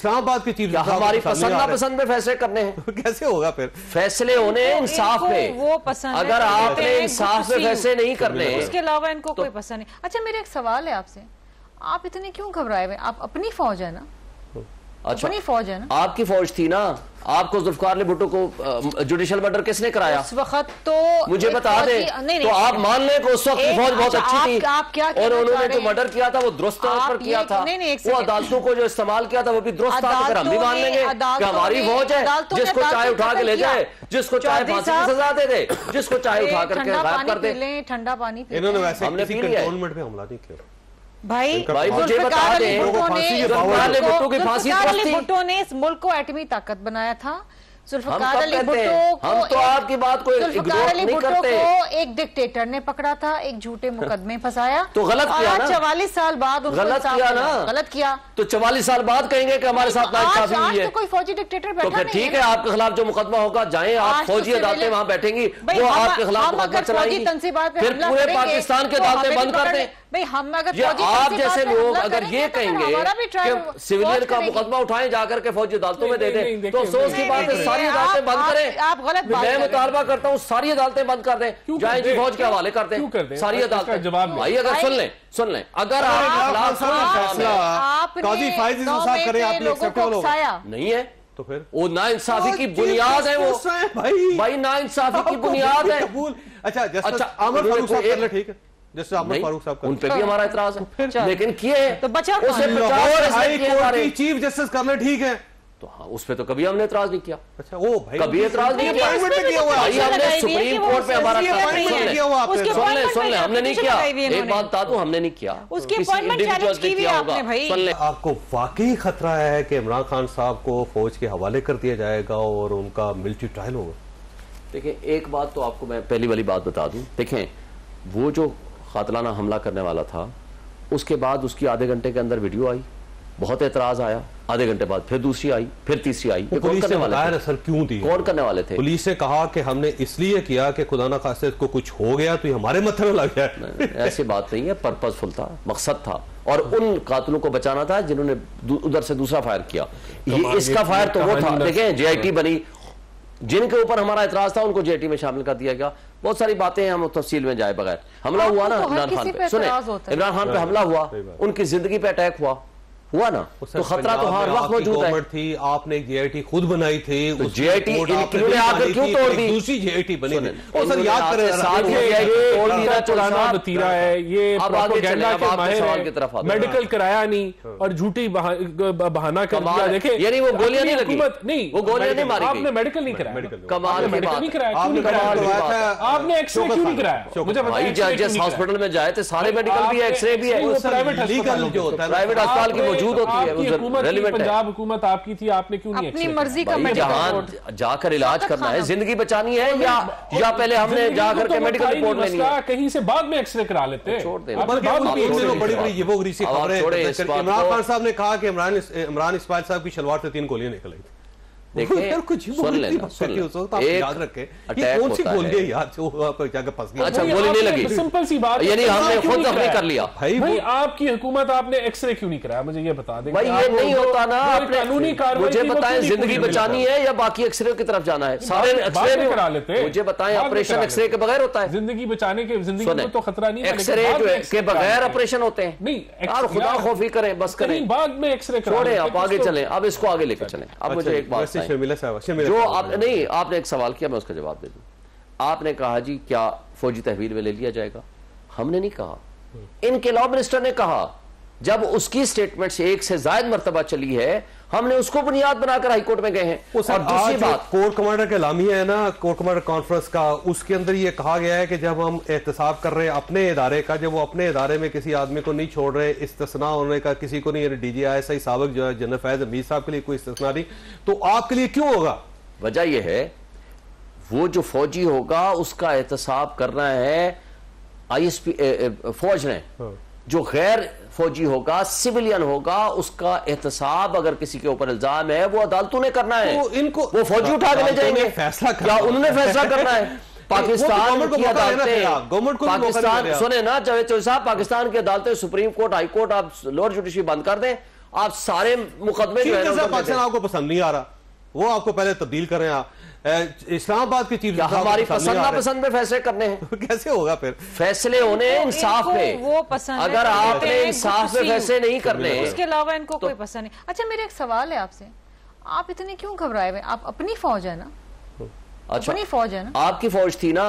इस्लामाबाद की चीफ हमारी पसंद नापसंद में फैसले करने हैं। कैसे होगा फिर? फैसले होने इंसाफ पे, वो पसंद अगर आपने इंसाफ पे फैसले नहीं करने, उसके अलावा इनको कोई पसंद नहीं। अच्छा मेरा एक सवाल है आपसे, आप इतने क्यों घबराए हुए? आप अपनी फौज है ना? अच्छा अपनी फौज है ना? आपकी फौज थी ना, आपको जुल्फकार अली भुट्टो को जुडिशियल मर्डर किसने कराया उस वक्त? तो मुझे बता दे, तो आप मान लें कि उस वक्त की फौज बहुत अच्छी थी और उन्होंने जो मर्डर किया था वो दुरुस्त तौर पर किया था, वो अदालतों को जो इस्तेमाल किया था वो भी दुरुस्त था। फिर हम भी मान लेंगे कि हमारी फौज है, जिसको चाहे उठा के ले जाए, जिसको चाहे फांसी की सजा दे दे, जिसको चाहे उठा करके गायब कर दे। ठंडा पानी इन्होंने वैसे किसी कंटोनमेंट पे हमला नहीं किया भाई। मुझे बता दें, भुट्टो ने इस मुल्क को एटमी ताकत बनाया था। जुल्फकार अली हम तो आपकी बात को इग्नोर नहीं करते। एक डिक्टेटर ने पकड़ा था, एक झूठे मुकदमे फंसाया, तो गलत किया ना। 44 साल बाद गलत किया ना, गलत किया तो 44 साल बाद कहेंगे कि हमारे साथ नाइंसाफी हुई है। तो कोई फौजी डिक्टेटर बैठा नहीं है। ठीक है, आपके खिलाफ जो मुकदमा होगा, जाएं आप फौजी अदालतें वहां बैठेंगी, वो आपके खिलाफ मुकदमा चलाएंगी, फिर पूरे पाकिस्तान के अदालतें बंद कर दें। भाई हम अगर आप जैसे लोग अगर ये कहेंगे कि सिविलियन का मुकदमा उठाएं जाकर के फौजी अदालतों में दे दें, तो अफसोस की बात है, सारी अदालतें बंद करें। आप गलत मैं मुतालबा करता हूँ सारी अदालतें बंद कर दें, जाएं जी फौज के हवाले कर दें सारी अदालतें। जवाब भाई अगर सुन लें अगर नहीं है तो फिर वो नाइंसाफी की बुनियाद है, वो भाई नाइंसाफी की बुनियाद है। अच्छा आमिर फारूक साहब कर ले, ठीक है, जैसे आमिर फारूक साहब उन पे भी हमारा एतराज है, लेकिन किए तो बचा हाई कोर्ट की चीफ जस्टिस करना ठीक है, तो हाँ उस पे तो कभी हमने एतराज नहीं किया। अच्छा वो भाई कभी एतराज नहीं किया भाई, हमने सुप्रीम कोर्ट पे हमारा सुन ले हमने नहीं किया। एक बात बता दूं, हमने नहीं किया, उसकी अपॉइंटमेंट चैलेंज की भी आपने भाई। सुन ले, आपको वाकई खतरा है कि इमरान खान साहब को फौज के हवाले कर दिया जाएगा और उनका मिलिट्री ट्रायल होगा? देखें एक बात तो आपको मैं पहली वाली बात बता दूं, देखें वो जो कातलाना हमला करने वाला था उसके बाद उसकी आधे घंटे के अंदर वीडियो आई, बहुत एतराज आया, आधे घंटे बाद फिर दूसरी आई, फिर तीसरी आई। पुलिस ने बताया सर क्यों दी, कौन करने वाले थे? पुलिस ने कहा कि हमने इसलिए किया कि खुदा ना खास्ते को कुछ हो गया तो ये हमारे मत्थे में लग गया। ऐसी बात नहीं है, पर्पसफुल था, मकसद था और उन कातिलों को बचाना था जिन्होंने उधर से दूसरा फायर किया। ये इसका फायर तो वो था, देखें JIT बनी, जिनके ऊपर हमारा एतराज था उनको JIT में शामिल कर दिया गया। बहुत सारी बातें हैं, हम तफसील में जाए बगैर। हमला हुआ ना इमरान खान पे, सुने इमरान खान पे हमला हुआ, उनकी जिंदगी पे अटैक हुआ ना, तो खतरा तो हर वक्त मौजूद है। थी आपने JIT खुद बनाई थी, तो JIT इन्होंने आकर क्यों तोड़ दी? दूसरी JIT बनी थी, और सर याद करें पुराना वतीरा है ये, प्रोपेगेंडा के माहिर, मेडिकल कराया नहीं और झूठी बहाना कर दिया। देखे यानी वो गोलियां नहीं लगी, नहीं वो गोलियां नहीं मारी, आपने मेडिकल नहीं कराया, कमाल की बात, नहीं कराया, आपने एक्सरे क्यों नहीं कराया? मुझे भाई जिस हॉस्पिटल में जाए थे सारे मेडिकल भी है, एक्सरे भी है, प्राइवेट अस्पताल की मौजूद होती है, पंजाब हुकूमत आपकी थी, आपने क्यों नहीं अपनी मर्जी का जहां जाकर इलाज करना है, जिंदगी बचानी है या पहले हमने जाकर के मेडिकल रिपोर्ट लेनी है? कहीं से बाद में एक्सरे करा लेते हैं। छोड़ देना, बड़ी बड़ी ये वो ग्रीसी खबरें। इमरान खान साहब ने कहा कि इमरान इस्माइल साहब की शलवार से 3 गोलियां निकल आई थी। देखिए सुन लेना, याद रखे कौन सी गोली है यार जो जाकर फंस गई। अच्छा गोली नहीं लगी, सिंपल सी बात, यानी हमने खुद अपनी कर लिया। भाई आपकी हुकूमत, आपने एक्सरे क्यों नहीं कराया? मुझे ये बता दें भाई, ये नहीं होता ना, कानूनी कार्रवाई मुझे बताएं जिंदगी बचानी है या बाकी एक्सरे की तरफ जाना है? सारे एक्सरे भी करा लेते, मुझे बताएं ऑपरेशन एक्सरे के बगैर होता है? जिंदगी बचाने के, जिंदगी में तो खतरा नहीं, एक्सरे के बगैर ऑपरेशन होते हैं नहीं यार, खुदा खौफी करें बस करें, बाद में एक्सरे छोड़े, आप आगे चलें, अब इसको आगे लेकर चलें। अब मुझे एक बात जो आप नहीं, आपने एक सवाल किया, मैं उसका जवाब दे दूं। आपने कहा जी क्या फौजी तहवील में ले लिया जाएगा? हमने नहीं कहा, इनके लॉ मिनिस्टर ने कहा। जब उसकी स्टेटमेंट से एक से ज्यादा मर्तबा चली है, हमने उसको बुनियाद बनाकर हाईकोर्ट में गए हैं। और दूसरी बात, कोर कमांडर का लामिया है ना, कोर कमांडर कॉन्फ्रेंस का, उसके अंदर ये कहा गया है कि जब हम एहतसाब कर रहे हैं अपने इदारे का, जब वो अपने इदारे में किसी आदमी को नहीं छोड़ रहे, इस्तिस्ना होने का किसी को नहीं, DGI साबिक जो है जनरल फैज हमीद साहब के लिए कोई इस्तिस्ना नहीं, तो आपके लिए क्यों होगा? वजह यह है वो जो फौजी होगा उसका एहतसाब करना है ISP फौज ने, जो गैर फौजी होगा, सिविलियन होगा, उसका एहतसाब अगर किसी के ऊपर इल्जाम है वो अदालतों ने करना है। तो इनको वो फौजी उठा के ले जाएंगे फैसला या उन्होंने फैसला करना है? पाकिस्तान की अदालतें, पाकिस्तान सुने ना जावेद चौधरी साहब, पाकिस्तान की अदालतें, सुप्रीम कोर्ट, हाई कोर्ट, आप लोअर जुडिशरी बंद कर दें आप सारे मुकदमे जो है पाकिस्तान आपको पसंद नहीं आ रहा, वो आपको पहले तब्दील करें। आप इस्लामाबाद की चीफ हमारी पसंद नापसंद पे फैसले करने हैं कैसे होगा फिर? फैसले होने इंसाफ पे, वो पसंद अगर आपने इंसाफ पे फैसले नहीं करने, उसके अलावा इनको कोई पसंद नहीं। अच्छा मेरा एक सवाल है आपसे, आप इतने क्यों घबराए हुए? आप अपनी फौज है ना? अच्छा अपनी फौज है ना? आपकी फौज थी ना,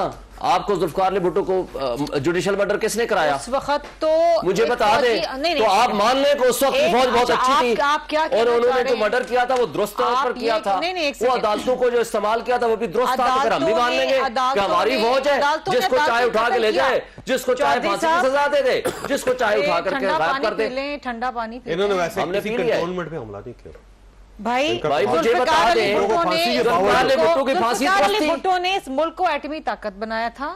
आपको जुल्फकार अली भुट्टो को जुडिशियल मर्डर किसने कराया उस वक्त? तो मुझे बता दे, तो आप मान लें कि उस वक्त की फौज बहुत अच्छी थी आप क्या और उन्होंने जो मर्डर किया था वो दुरुस्त तौर पर किया था, वो अदालतों को जो इस्तेमाल किया था वो भी दुरुस्त था, तो फिर हम भी मान लेंगे कि हमारी फौज है जिसको चाहे उठा के ले जाए, जिसको चाहे फांसी की सजा दे दे, जिसको चाहे उठा करके गायब कर दे। ठंडा पानी इन्होंने वैसे कंटोनमेंट पे हमला नहीं किया भाई मुझे बता दें, भुट्टो ने इस मुल्क को एटमी ताकत बनाया था।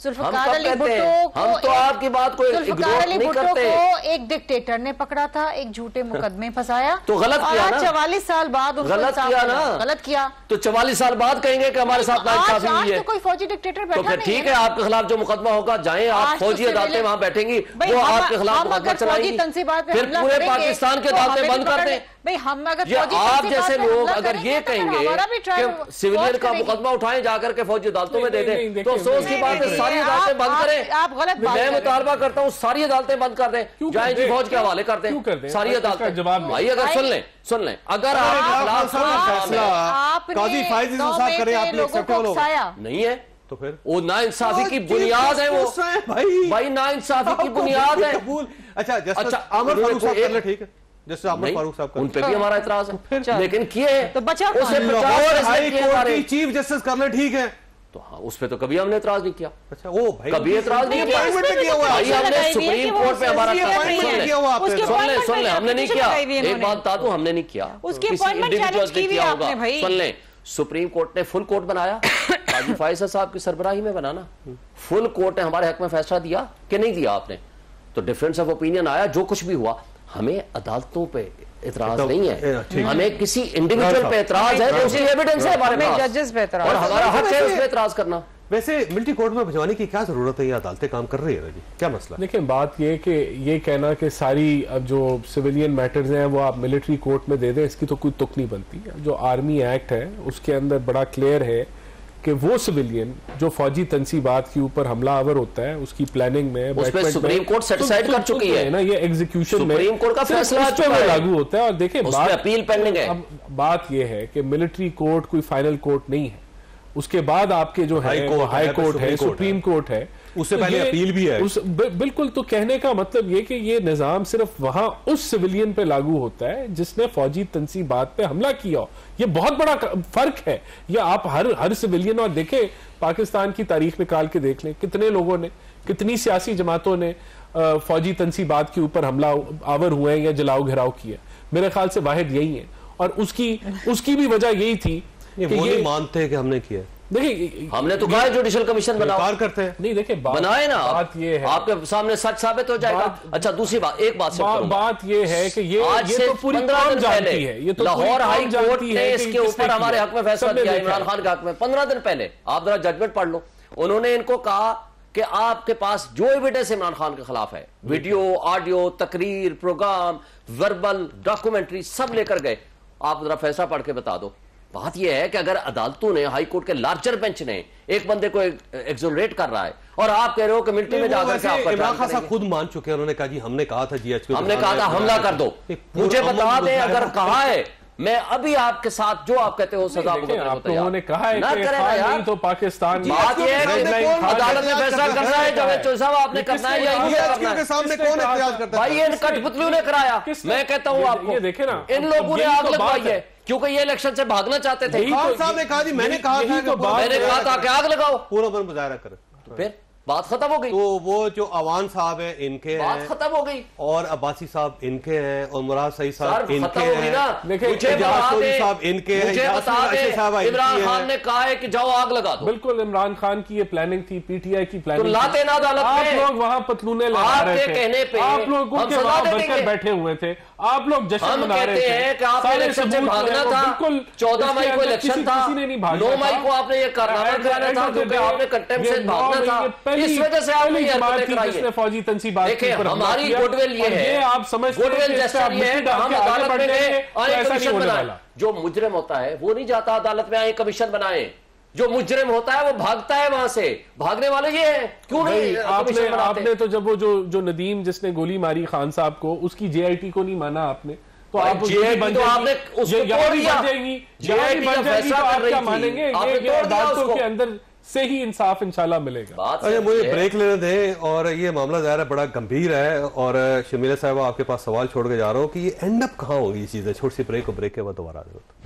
जुल्फिकार अली भुट्टो हम तो आपकी बात को जुल्फिकार अली भुट्टो को एक डिक्टेटर ने पकड़ा था, एक झूठे मुकदमे फंसाया, तो गलत किया ना। 44 साल बाद गलत किया ना, गलत किया तो 44 साल बाद कहेंगे कि हमारे साथ नाइंसाफी हुई है। तो कोई फौजी डिक्टेटर बैठा नहीं है, ठीक है, आपके खिलाफ जो मुकदमा होगा जाए आप फौजी अदालतें वहां बैठेंगी, वो आपके खिलाफ मुकदमा चलाएंगी, फिर पूरे पाकिस्तान के अदालतें बंद कर दें। भाई हम अगर आप जैसे लोग अगर ये कहेंगे कि सिविलियन का मुकदमा उठाएं जाकर के फौजी अदालतों में दे दें, तो अफसोस की बात है, सारी अदालतें बंद करें। आप गलत मैं मुतालबा करता हूँ सारी अदालतें बंद कर दें, जाए जी फौज के हवाले कर दें सारी अदालतें। जवाब भाई अगर सुन लें अगर नहीं है तो फिर वो नाइंसाफी की बुनियाद है, वो भाई नाइंसाफी की बुनियाद है। अच्छा आमिर फारूक साहब कर ले, ठीक है, जैसे आमिर फारूक साहब उन पे भी हमारा एतराज है, लेकिन किए तो बचा हाई कोर्ट की चीफ जस्टिस कर ले, ठीक है, तो हाँ उस पे तो कभी हमने एतराज नहीं किया। अच्छा वो भाई कभी एतराज नहीं किया, भाई हमने सुप्रीम कोर्ट पे हमारा सुन ले हमने नहीं किया। एक बात बता दूं, हमने नहीं किया, किसी इंडिविजुअल ने किया होगा। सुन ले, सुप्रीम कोर्ट ने फुल कोर्ट बनाया, काजी फैसल साहब की सरबराही में बनाना, फुल कोर्ट ने हमारे हक में फैसला दिया कि नहीं दिया आपने, तो डिफरेंस ऑफ ओपिनियन आया, जो कुछ भी हुआ। हमें अदालतों पे एतराज नहीं है, हमें किसी इंडिविजुअल पे एतराज है, उसकी एविडेंस है हमारे पास, जजेस पे एतराज और हमारा हक है उस पे एतराज करना। वैसे मिलिट्री कोर्ट में भिजवाने की क्या जरूरत है? ये अदालतें काम कर रही है जी, क्या मसला? देखिए बात ये कि ये कहना कि सारी अब जो सिविलियन मैटर्स हैं वो आप मिलिट्री कोर्ट में दे दें, इसकी तो कोई तुक नहीं बनती। जो आर्मी एक्ट है उसके अंदर बड़ा क्लियर है कि वो सिविलियन जो फौजी तंसीबात के ऊपर हमलावर होता है उसकी प्लानिंग में उस पे सुप्रीम कोर्ट सेटिस्फाइड कर चुकी है ना, ये एग्जीक्यूशन में सुप्रीम कोर्ट का फैसला लागू होता है। और देखिए अपील पेंडिंग है। अब बात ये है कि मिलिट्री कोर्ट कोई फाइनल कोर्ट नहीं है, उसके बाद आपके जो है वो हाई कोर्ट है, सुप्रीम कोर्ट है, उससे पहले अपील भी है। बिल्कुल, तो कहने का मतलब ये कि ये निजाम सिर्फ वहां उस सिविलियन पे लागू होता है जिसने फौजी तंसीबात पे हमला किया हो। ये बहुत बड़ा फर्क है। ये आप हर सिविलियन, और देखें पाकिस्तान की तारीख निकाल के देख लें, कितने लोगों ने, कितनी सियासी जमातों ने फौजी तंसीबात के ऊपर हमला आवर हुए हैं या जलाओ घिराव किया। मेरे ख्याल से वाहिद यही है, और उसकी भी वजह यही थी कि वो नहीं मानते कि हमने किया। देखिए हमने तो कहा जुडिशियल कमीशन बनाओ, करते हैं नहीं, देखिए बनाए ना, बात ये है आपके सामने सच साबित हो जाएगा। अच्छा दूसरी बात, एक बात बात ये है कि ये तो पूरी 15 दिन पहले ये तो लाहौर हाई कोर्ट ने इसके ऊपर हमारे हक में फैसला दिया, इमरान खान के हक में। 15 दिन पहले आप जरा जजमेंट पढ़ लो, उन्होंने इनको कहा कि आपके पास जो एविडेंस इमरान खान के खिलाफ है, वीडियो, ऑडियो, तकरीर, प्रोग्राम, वर्बल, डॉक्यूमेंट्री, सब लेकर गए, आप जरा फैसला पढ़ के बता दो। बात यह है कि अगर अदालतों ने, हाई कोर्ट के लार्जर बेंच ने एक बंदे को एक्सोनरेट कर रहा है, और आप कह रहे हो कि मिलिट्री में जाकर के इमरान खान साहब खुद मान चुके हैं, उन्होंने कहा जी हमने कहा था जीएचक्यू, हमने कहा था हमला कर दो। मुझे बता दें अगर कहा है, मैं अभी आपके साथ जो आप कहते हो सजा उन्होंने कहा है ना करेगा यार, तो पाकिस्तान बात यह है कि अदालत में फैसला करना है, जावेद चौधरी साहब आपने करना है या के सामने कौन एहतियाज करता है? भाई ये कठपुतलियों ने कराया, मैं कहता हूँ आपको, ये देखे ना, इन लोगों ने आग लगवाई है क्योंकि ये इलेक्शन से भागना चाहते थे। खान साहब ने कहा जी मैंने कहा था कि आग लगाओ, पूरा बन मुजाहरा करें, तो फिर बात खत्म हो गई। तो वो जो अवान साहब है इनके बात खत्म हो गई, और अब्बासी साहब इनके हैं, और मुराद सईद साहब इनके हैं, मुझे साहब इनके हैं, इमरान खान ने कहा है कि जाओ आग लगा दो। बिल्कुल इमरान खान की ये प्लानिंग थी, पीटीआई की प्लानिंग। तो लाते ना अदालत में आप लोग वहां पतलूने लगा रहे थे, कहने पे आप लोग बैठे हुए थे, आप लोग जश्न हम मना रहे कहते थे, हैं कि आपने सारे इलेक्शन से सबूत भागना जो है वो था, बिल्कुल 14 मई को इलेक्शन था, किसी ने नहीं भागना 9 मई था। को आपने ये कारनामा कराना था क्योंकि आपने कंटेम्प्ट से भागना था, इस वजह से आपने ये हरकतें कराई है। फौजी तंसीबात देखिए हमारी गुडविल ये है, आप समझते हैं गुडविल कि जैसा आप ये है मिट्टी कि डाल हम के आगे अदालत बढ़ में गए जाएंगे, और तो एक ऐसा नहीं कमीशन होने बनाए। वाला। जो मुजरिम होता है वो नहीं जाता अदालत में आए कमीशन बनाए, जो मुजरिम होता है वो भागता है वहां से, भागने वाले ये है। क्यों नहीं आपने तो जब वो जो नदीम जिसने गोली मारी खान साहब को, उसकी जेआईटी को नहीं माना आपने, तो आप जेआईटी तो आपने उसको तोड़ दिया, जेआईटी बन जाएगी तो आप क्या मानेंगे? ये अदालतों के अंदर से ही इंसाफ इंशाल्लाह मिलेगा। अच्छा मुझे ब्रेक लेने दें, और ये मामला ज़ाहिर है बड़ा गंभीर है, और शर्मिला साहब आपके पास सवाल छोड़ के जा रहा हूँ कि ये एंड अप कहाँ होगी ये चीज़ें। छोटी सी ब्रेक, और ब्रेक के बाद दोबारा